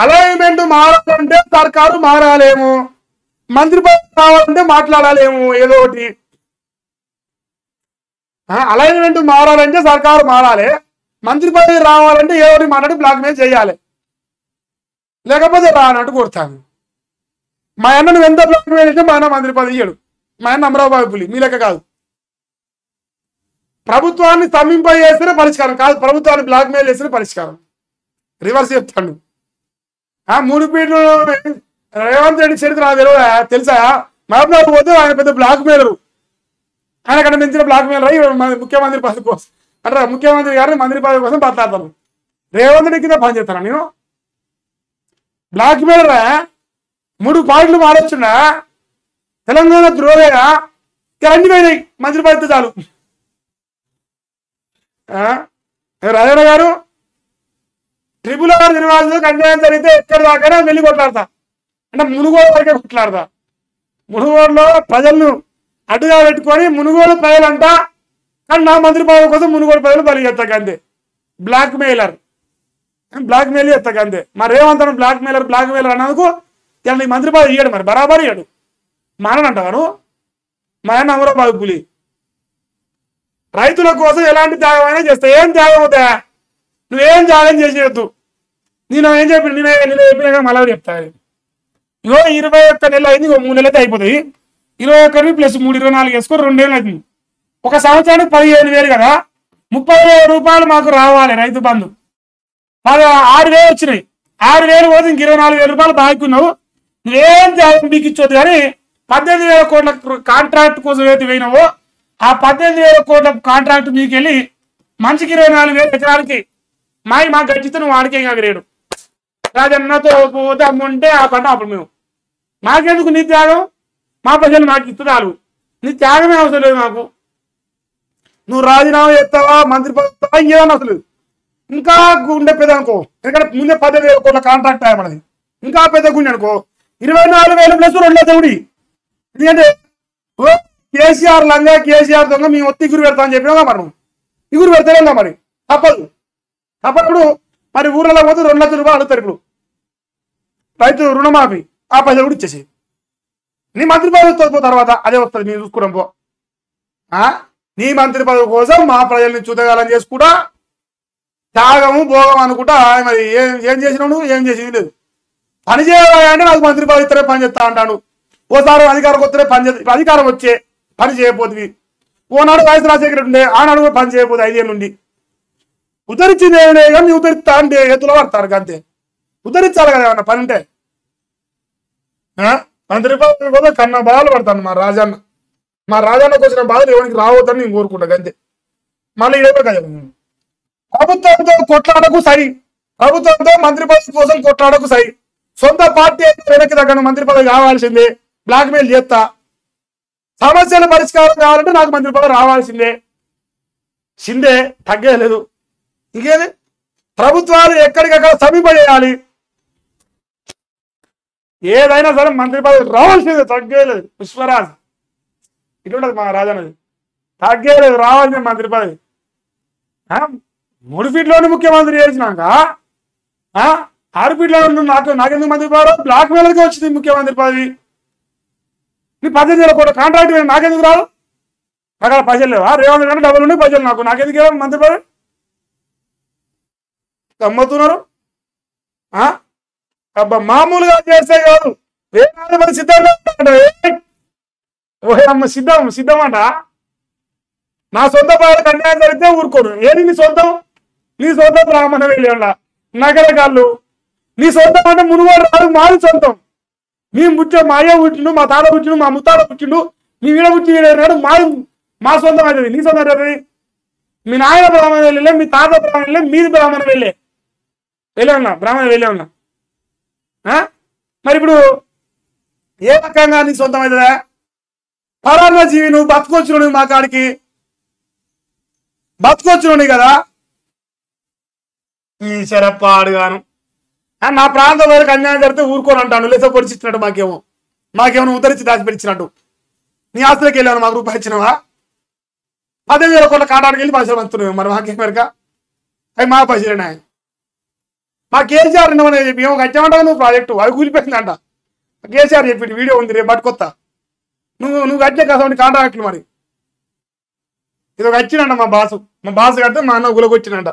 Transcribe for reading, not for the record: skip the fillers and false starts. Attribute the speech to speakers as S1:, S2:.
S1: Alignment మారాలంటే సర్కారు మారాలేమో, మంత్రి పదవి కావాలంటే మాట్లాడాలేమో ఏదో ఒకటి. అలైన్మెంట్ మారాలంటే సర్కారు మారాలి, మంత్రి పదవి రావాలంటే ఏదో ఒకటి మాట్లాడి బ్లాక్మెయిల్ చేయాలి, లేకపోతే రానట్టు కొడతాను. మా అన్న నువ్వు ఎంత బ్లాక్మెయిల్ అయితే మా అన్న మంత్రి పదవి ఇయ్యడు. మా అన్న అమరాబాద్ పులి, మీ లెక్క కాదు. ప్రభుత్వాన్ని స్తంభింప చేస్తేనే పరిష్కారం కాదు, ప్రభుత్వాన్ని బ్లాక్మెయిల్ చేస్తేనే పరిష్కారం. రివర్స్ చెప్తాను. 3 ఫీట్లు రేవంత్ రెడ్డి చరిత్ర నాకు తెలియదా తెలుసా? మహబూబాబాద్ పోతే ఆయన పెద్ద బ్లాక్మెయిలరు, ఆయన కన్నా మించిన బ్లాక్మెయిలర్ అయ్యి ముఖ్యమంత్రి పదవి కోసం అంటారా, ముఖ్యమంత్రి గారిని మంత్రి పదవి కోసం మాట్లాడతాను. రేవంత్ రెడ్డి కింద పనిచేస్తాను నేను. బ్లాక్మెయిలరా 3 పాయింట్లు మారొచ్చున్నా, తెలంగాణ ద్రోహేనా ఇక అన్ని పోయినాయి, మంత్రి పదవి చాలు. రాజన్న గారు RRR నిర్వాహకులకు అన్యాయం జరిగితే ఎక్కడి దాకా వెళ్ళి కొట్లాడతా, అంటే మునుగోడు వరకే కొట్లాడతా. మునుగోడులో ప్రజలను అడ్డుగా పెట్టుకొని మునుగోడు ప్రజలంట, కానీ నా మంత్రి పదవి కోసం మునుగోడు ప్రజలు బలి చేస్తాక అంతే. బ్లాక్మెయిలర్ చేస్తాక అంతే. మరి రేవంత్ బ్లాక్మెయిలర్ అన్నందుకు ఇలా నీ మంత్రి పదవి ఇయ్యడు, మరి బరాబర్ ఇయ్యడు. మానంటావాను మా ఆయన అమరాబాద్ పులి. రైతుల కోసం ఎలాంటి త్యాగం అయినా చేస్తా. ఏం త్యాగం అవుతాయా? నువ్వేం త్యాగం చేసేయద్దు. నేను చెప్పిన మళ్ళీ చెప్తాను. ఇగో 21 నెలలు అయింది, 3 నెలలు అయితే అయిపోతాయి. 21 + 3 24 వేసుకో, 2 ఏళ్ళు అవుతుంది. ఒక సంవత్సరానికి 15,000 కదా, 30,000 రూపాయలు మాకు రావాలి రైతు బంధు. 6,000 వచ్చినాయి. 6,000 పోతే ఇంక 24,000 రూపాయలు బాగున్నావు. నువ్వేం త్యాగం మీకు ఇచ్చొద్దు. కానీ 18,000 కోట్ల కాంట్రాక్ట్ కోసం ఏదైతే పోయినావో ఆ 18,000 కోట్ల కాంట్రాక్ట్ మీకు వెళ్ళి మంచికి 24,000 ఎకరాలకి మాకు గట్టితో నువ్వు వాడికే కాగలేడు. రాజన్నతో పోతే అమ్ముంటే ఆ పంట అప్పుడు మేము మాకెందుకు నీ త్యాగం? మా ప్రజలు మాకు ఇస్తున్నాడు, నీ త్యాగమే అవసరం లేదు మాకు. నువ్వు రాజీనామా చేస్తావా, మంత్రి పదవి ఇంకేదన్నా అవసరం లేదు. ఇంకా గుండె పెద్ద అనుకో, ఎందుకంటే ముందే 18,000 కోట్ల కాంట్రాక్ట్ అయ్యమన్నది. ఇంకా పెద్ద గుండె అనుకో, 24,000 + 2,00,000. ఎందుకంటే కేసీఆర్ లంగా కేసీఆర్ దొంగ మేము ఒత్తి ఇగురు పెడతా అని చెప్పినా మరి నువ్వు ఇగురు పెడతాలేదా? మరి తప్పదు. తప్పప్పుడు మరి ఊర్లలో పోతే 2 లక్షల రూపాయలు అడుగుతారు. ఇప్పుడు రైతు రుణమాఫీ ఆ పైసలు కూడా ఇచ్చేసి నీ మంత్రి పదవి వస్తుంది. తర్వాత అదే వస్తుంది, నేను చూసుకున్నాం పో. నీ మంత్రి పదవి కోసం మా ప్రజల్ని చూతగాలని చేసుకుంటా త్యాగము భోగం అనుకుంటా. మరి ఏం చేసినావు నువ్వు? ఏం చేసింది లేదు. పని చేయాలంటే నాకు మంత్రి పదవి ఇస్తేనే పని చేస్తా అంటాను. ఓసారి అధికారం వస్తేనే పని చేస్తా. ఇప్పుడు అధికారం వచ్చే పని చేయకపోతుంది. ఓనాడు వైఎస్ రాజశేఖర రెడ్డి ఉండే, ఆనాడు పని చేయకపోతే 5 ఏళ్ళు నుండి ఉద్ధరించింది ఏమిలే. కానీ ఉద్ధరిస్తా అంటే ఎత్తులో పడతారు అంతే. ఉద్ధరించాలి కదా ఏమన్నా పని ఉంటే. మంత్రి పదవి కూడా కన్నా బాధలు పడతాను మా రాజన్నకు వచ్చిన బాధలు ఎవరికి రావద్దని నేను కోరుకుంటా అంతే. మళ్ళీ ఇదే కదా ప్రభుత్వంతో కొట్లాడకు సరి, ప్రభుత్వంతో మంత్రి పదవి కోసం కొట్లాడకు సరి. సొంత పార్టీ వెనక్కి తగ్గ మంత్రి పదవి కావాల్సిందే. బ్లాక్మెయిల్ చేస్తా. సమస్యల పరిష్కారం కావాలంటే నాకు మంత్రి పదవి రావాల్సిందే. సిందే తగ్గలేదు. ఇంకేది ప్రభుత్వాలు ఎక్కడికక్కడ సమీప చేయాలి. ఏదైనా సరే మంత్రి పదవి రావాల్సిందే, తగ్గలేదు. పుష్పరాజ్ ఇటుంటది మా రాజన్నది. తగ్గలేదు, రావాల్సిందే మంత్రి పదవి. 3 ఫీట్లోనే ముఖ్యమంత్రి చేసినాక 6 ఫీట్లో నాకెందుకు మంత్రి పదవి? బ్లాక్ మెయిల్కి వచ్చింది ముఖ్యమంత్రి పదవి. నీ 18,000 కోట్ల కాంట్రాక్ట్ నాకెందుకు రాదు? అక్కడ పైసలు లేవా? రేవంత్ రెడ్డి డబ్బులు ఉన్నాయి, పైసలు నాకు, నాకెందుకు మంత్రి పదవి? గమ్మతున్నారు. అబ్బా మామూలుగా చేస్తే కాదు, వేరే మంది సిద్ధంగా అమ్మ సిద్ధం అంట. నా సొంత పదవికి అన్యాయం జరిగితే ఊరుకోను. ఏది నీ సొంతం? నీ సొంతం బ్రాహ్మణ వెళ్ళి నగరగాళ్ళు. నీ సొంతం అంటే మునుగోడు రాదు, మాది సొంతం. మీ పుట్టిన మా అయ్య పుట్టిండు, మా తాత పుట్టిండు, మా ముత్తాత పుట్టిండు, మీ వీడ పుట్టినాడు, మా సొంతం అవుతుంది. నీ సొంతం అవుతుంది. మీ నాయన బ్రాహ్మణ వెళ్ళే, మీ తాత బ్రాహ్మణ వెళ్ళే, మీది బ్రాహ్మణ వెళ్ళే ఉన్నా, బ్రాహ్మణ వెళ్ళే ఉన్నా. మరి ఇప్పుడు ఏ రకంగా నీకు సొంతం అవుతుందా? పరాన్న జీవి నువ్వు, బతుకొచ్చును మా కాడికి, బతుకొచ్చును కదా. ఈ శరప్పాడుగాను నా ప్రాంతం వరకు అన్యాయం జరిగితే ఊరుకోని అంటాను. లేసో పొడిచిచ్చినట్టు మాకేమో ఉద్ధరించి దాచిపెట్టించినట్టు. నీ ఆస్తులకి వెళ్ళాను, మాకు రూపాయి ఇచ్చినవా? 18,000 కోట్ల కాటానికి వెళ్ళి పైసలు పంచుతున్నావు. మరి మాకేం మేరక అవి మా పైసలేనా? మా కేసీఆర్ విన్నామని చెప్పి ఏమో కచ్చామంటావు నువ్వు ప్రాజెక్టు అది కూలిపోయిందంట. కేసీఆర్ చెప్పింది వీడియో ఉంది రేపు పట్టుకొత్తా. నువ్వు కట్టిన కసండి కాంట్రాక్ట్లు మరి. ఇది ఒక వచ్చినంట మా బాసు కడితే మా అన్న గులకొచ్చినంట.